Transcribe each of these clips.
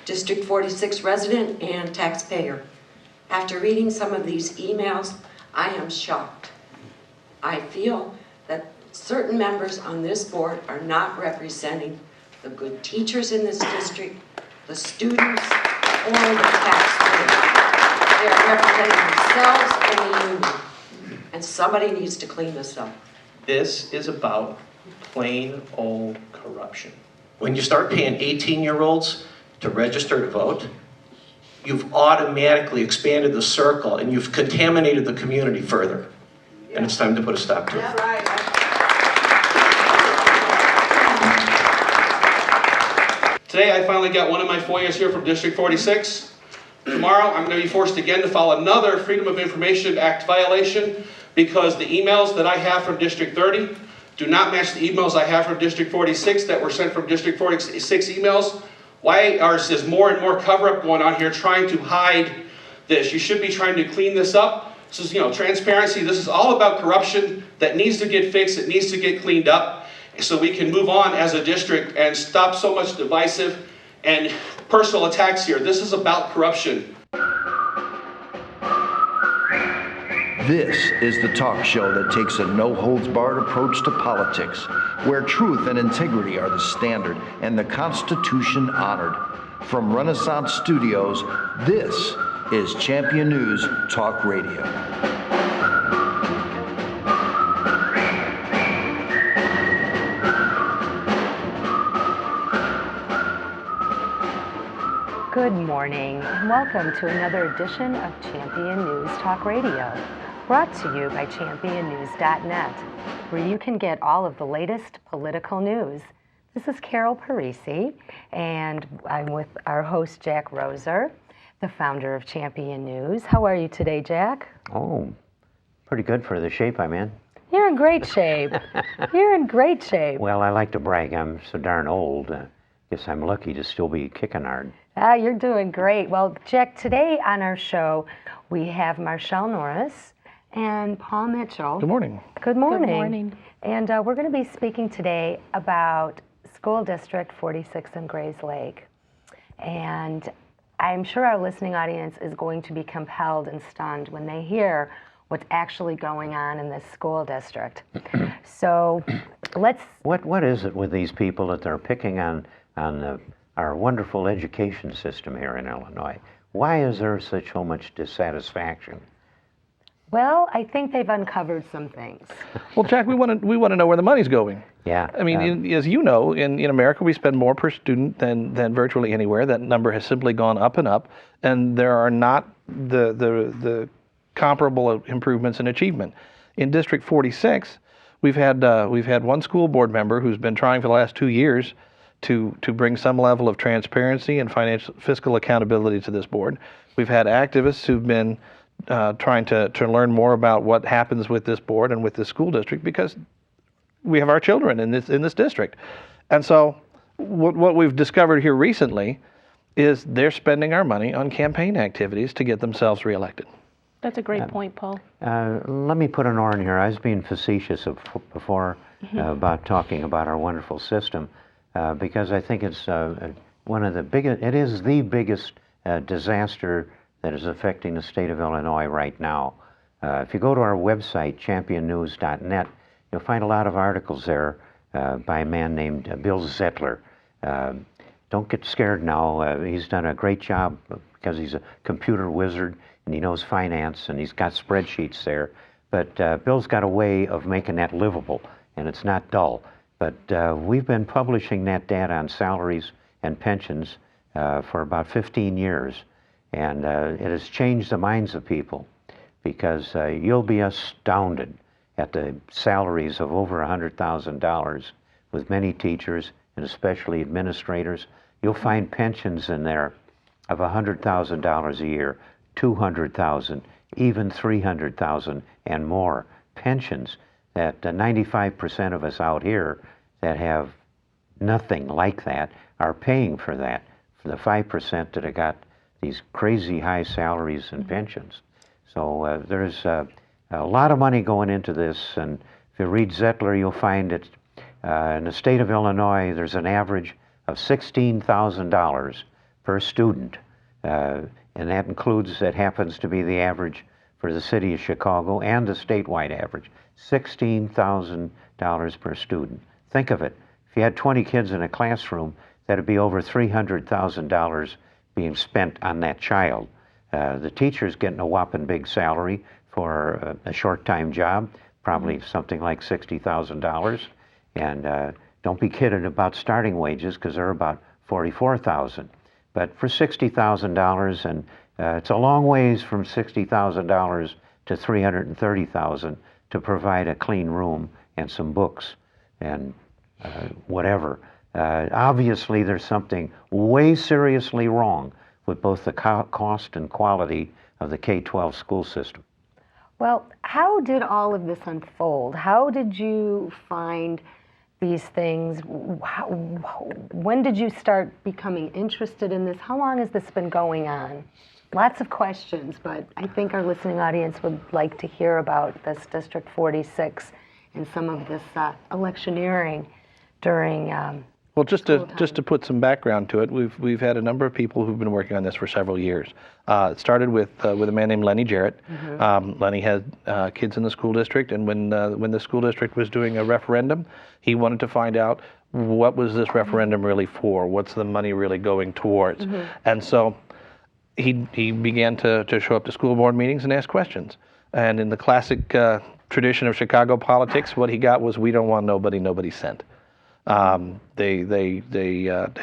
District 46 resident and taxpayer. After reading some of these emails, I am shocked. I feel that certain members on this board are not representing the good teachers in this district, the students, or the taxpayers. They are representing themselves and the union, and somebody needs to clean this up. This is about plain old corruption. When you start paying 18-year-olds to register to vote, you've automatically expanded the circle and you've contaminated the community further. Yeah. And it's time to put a stop to it. Yeah, right. Today I finally got one of my FOIAs here from District 46. Tomorrow I'm going to be forced again to file another Freedom of Information Act violation because the emails that I have from District 30 do not match the emails I have from District 46 that were sent from District 46 emails. Why is more and more cover-up going on here trying to hide this? You should be trying to clean this up. This is, transparency. This is all about corruption that needs to get fixed. It needs to get cleaned up so we can move on as a district and stop so much divisive and personal attacks here. This is about corruption. This is the talk show that takes a no-holds-barred approach to politics, where truth and integrity are the standard and the Constitution honored. From Renaissance Studios, this is Champion News Talk Radio. Good morning, and welcome to another edition of Champion News Talk Radio, brought to you by championnews.net, where you can get all of the latest political news. This is Carol Parisi, and I'm with our host, Jack Roeser, the founder of Champion News. How are you today, Jack? Oh, pretty good for the shape I'm in. You're in great shape. You're in great shape. Well, I like to brag. I'm so darn old. Guess I'm lucky to still be kicking hard. You're doing great. Well, Jack, today on our show, we have Marshall Norris and Paul Mitchell. Good morning. Good morning. Good morning. And we're going to be speaking today about School District 46 in Grays Lake. And I'm sure our listening audience is going to be compelled and stunned when they hear what's actually going on in this school district. So let's... What is it with these people that they're picking on our wonderful education system here in Illinois? Why is there so much dissatisfaction? Well, I think they've uncovered some things. Well, Jack, we want to know where the money's going. Yeah. I mean, as you know, in America, we spend more per student than virtually anywhere. That number has simply gone up and up, and there are not the comparable improvements in achievement. In District 46, we've had one school board member who's been trying for the last 2 years to bring some level of transparency and fiscal accountability to this board. We've had activists who've been trying to learn more about what happens with this board and with this school district, because we have our children in this district. And so what we've discovered here recently is they're spending our money on campaign activities to get themselves reelected. That's a great point, Paul. Let me put an oar in here. I was being facetious before about talking about our wonderful system, because I think it's one of the biggest, it is the biggest disaster that is affecting the state of Illinois right now. If you go to our website, championnews.net, you'll find a lot of articles there by a man named Bill Zettler. Don't get scared now. He's done a great job because he's a computer wizard and he knows finance and he's got spreadsheets there. But Bill's got a way of making that livable, and it's not dull. But we've been publishing that data on salaries and pensions for about 15 years. And it has changed the minds of people, because you'll be astounded at the salaries of over $100,000 with many teachers and especially administrators. You'll find pensions in there of $100,000 a year, $200,000, even $300,000 and more. Pensions that 95% of us out here that have nothing like that are paying for that, for the 5% that have got these crazy high salaries and pensions. So there's a lot of money going into this, and if you read Zettler, you'll find that in the state of Illinois, there's an average of $16,000 per student. And that includes, that happens to be the average for the city of Chicago and the statewide average, $16,000 per student. Think of it. If you had 20 kids in a classroom, that'd be over $300,000 being spent on that child. The teacher's getting a whopping big salary for a short-time job, probably something like $60,000. And don't be kidding about starting wages, because they're about $44,000. But for $60,000, and it's a long ways from $60,000 to $330,000 to provide a clean room and some books and whatever. Obviously, there's something way seriously wrong with both the cost and quality of the K-12 school system. Well, how did all of this unfold? How did you find these things? When did you start becoming interested in this? How long has this been going on? Lots of questions, but I think our listening audience would like to hear about this District 46 and some of this electioneering during Well, just to put some background to it, we've had a number of people who've been working on this for several years. It started with a man named Lenny Jarrett. Lenny had kids in the school district, and when the school district was doing a referendum, he wanted to find out, what was this referendum really for? What's the money really going towards? And so he began to show up to school board meetings and ask questions. And in the classic tradition of Chicago politics, what he got was, we don't want nobody, nobody sent. They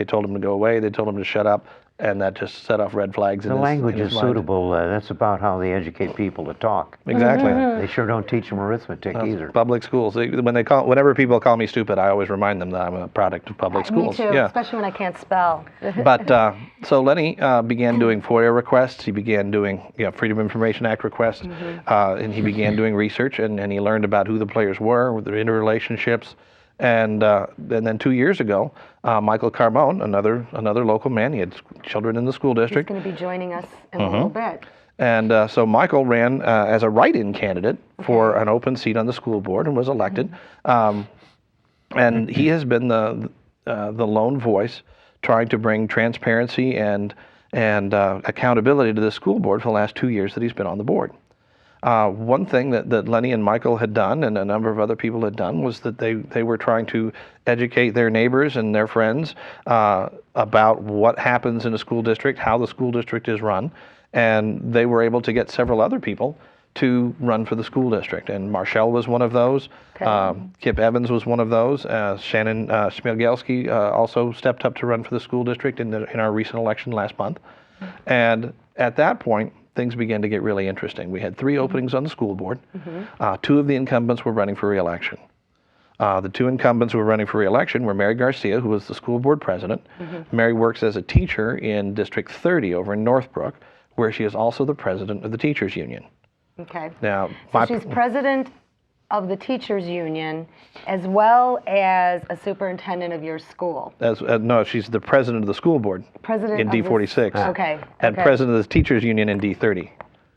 told him to go away. They told him to shut up, and that just set off red flags. The language is suitable. That's about how they educate people to talk. Exactly. They sure don't teach them arithmetic either. Public schools. Whenever people call me stupid, I always remind them that I'm a product of public schools. Me too, especially when I can't spell. But so Lenny began doing FOIA requests. He began doing Freedom of Information Act requests, and he began doing research, and he learned about who the players were, their interrelationships. And then 2 years ago, Michael Carbone, another local man, he had children in the school district. He's going to be joining us in a little bit. And so Michael ran as a write-in candidate for an open seat on the school board and was elected. And he has been the lone voice trying to bring transparency and accountability to the school board for the last 2 years that he's been on the board. One thing that Lenny and Michael had done, and a number of other people had done, was that they were trying to educate their neighbors and their friends about what happens in a school district, how the school district is run, and they were able to get several other people to run for the school district. And Marshall was one of those. Okay. Kip Evans was one of those. Shannon Smielgelski also stepped up to run for the school district in our recent election last month. And at that point, things began to get really interesting. We had 3 openings on the school board. 2 of the incumbents were running for re-election. The 2 incumbents who were running for re-election were Mary Garcia, who was the school board president. Mary works as a teacher in District 30 over in Northbrook, where she is also the president of the teachers union. Okay. Now, so she's president of the teachers union, as well as a superintendent of your school. No, she's the president of the school board. President in D46. Okay. And president of the teachers union in D30.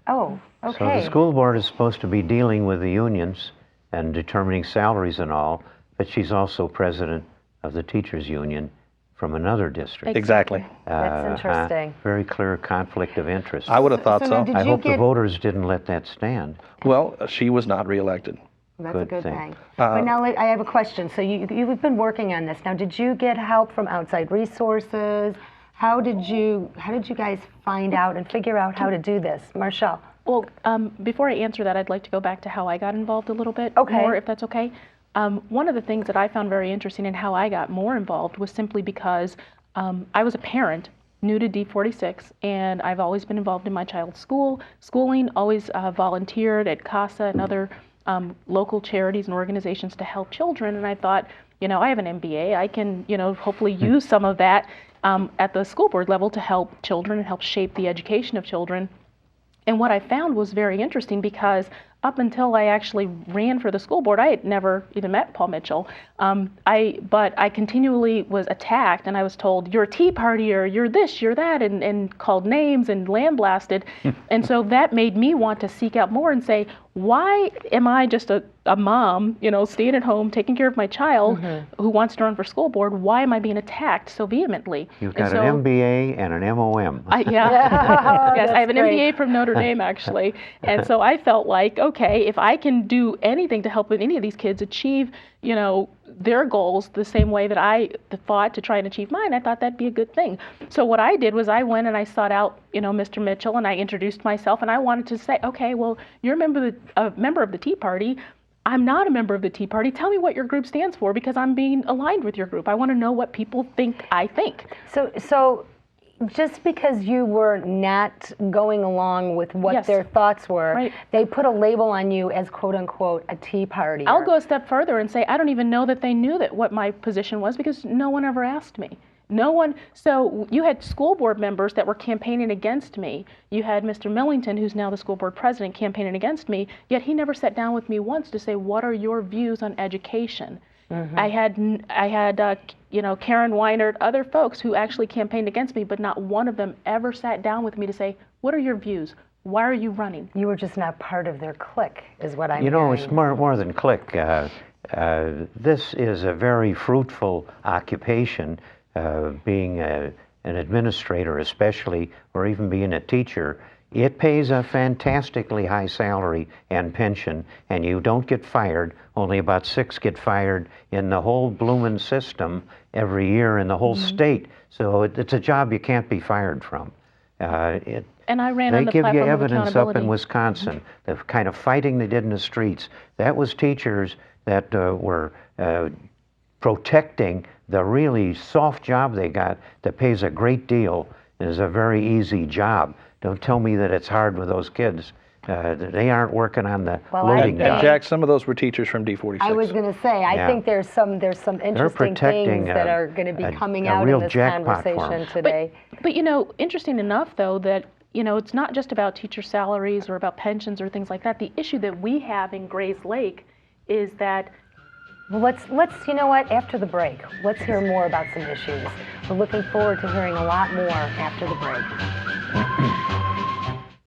Oh, okay. So the school board is supposed to be dealing with the unions and determining salaries and all, but she's also president of the teachers union from another district. Exactly. That's interesting. Very clear conflict of interest. I would have thought so. I hope the voters didn't let that stand. Well, she was not reelected. That's a good thing. But now I have a question. So you've been working on this. Now, did you get help from outside resources? How did you guys find out and figure out how to do this? Marshall. Well, before I answer that, I'd like to go back to how I got involved a little bit more, if that's okay. One of the things that I found very interesting in how I got more involved was simply because I was a parent new to D46, and I've always been involved in my child's schooling, always volunteered at CASA and other local charities and organizations to help children. And I thought, I have an MBA, I can, hopefully use some of that at the school board level to help children and help shape the education of children. And what I found was very interesting, because up until I actually ran for the school board, I had never even met Paul Mitchell. But I continually was attacked, and I was told, you're a Tea Partier, you're this, you're that, and called names and lambasted. And so that made me want to seek out more and say, why am I just a mom, staying at home, taking care of my child who wants to run for school board? Why am I being attacked so vehemently? You've got an MBA and an MOM. Yes, I have an MBA from Notre Dame, actually. And so I felt like, okay, if I can do anything to help any of these kids achieve, their goals the same way that I fought to try and achieve mine, I thought that'd be a good thing. So what I did was I went and I sought out, Mr. Mitchell, and I introduced myself, and I wanted to say, okay, well, you're a member of the Tea Party. I'm not a member of the Tea Party. Tell me what your group stands for, because I'm being aligned with your group. I want to know what people think I think. So just because you were not going along with what their thoughts were, they put a label on you as quote unquote a Tea Party. I'll go a step further and say I don't even know that they knew that what my position was, because no one ever asked me. No one. So you had school board members that were campaigning against me. You had Mr. Millington, who's now the school board president, campaigning against me, yet he never sat down with me once to say, what are your views on education? I had Karen Weinert, other folks who actually campaigned against me, but not one of them ever sat down with me to say, what are your views? Why are you running? You were just not part of their clique, is what I'm hearing. It's more than clique. This is a very fruitful occupation, being an administrator especially, or even being a teacher. It pays a fantastically high salary and pension, and you don't get fired. Only about 6 get fired in the whole bloomin' system every year in the whole state. So it's a job you can't be fired from. And I ran on the platform of accountability. They give you evidence up in Wisconsin, the kind of fighting they did in the streets. That was teachers that were protecting the really soft job they got that pays a great deal. It is a very easy job. Don't tell me that it's hard with those kids. They aren't working on the loading dock. And Jack, some of those were teachers from D46. I was going to say, I think there's some interesting things that are going to be coming out in this conversation today. But interesting enough, though, that it's not just about teacher salaries or about pensions or things like that. The issue that we have in Grays Lake is that. Well, let's you know what? After the break, let's hear more about some issues. We're looking forward to hearing a lot more after the break.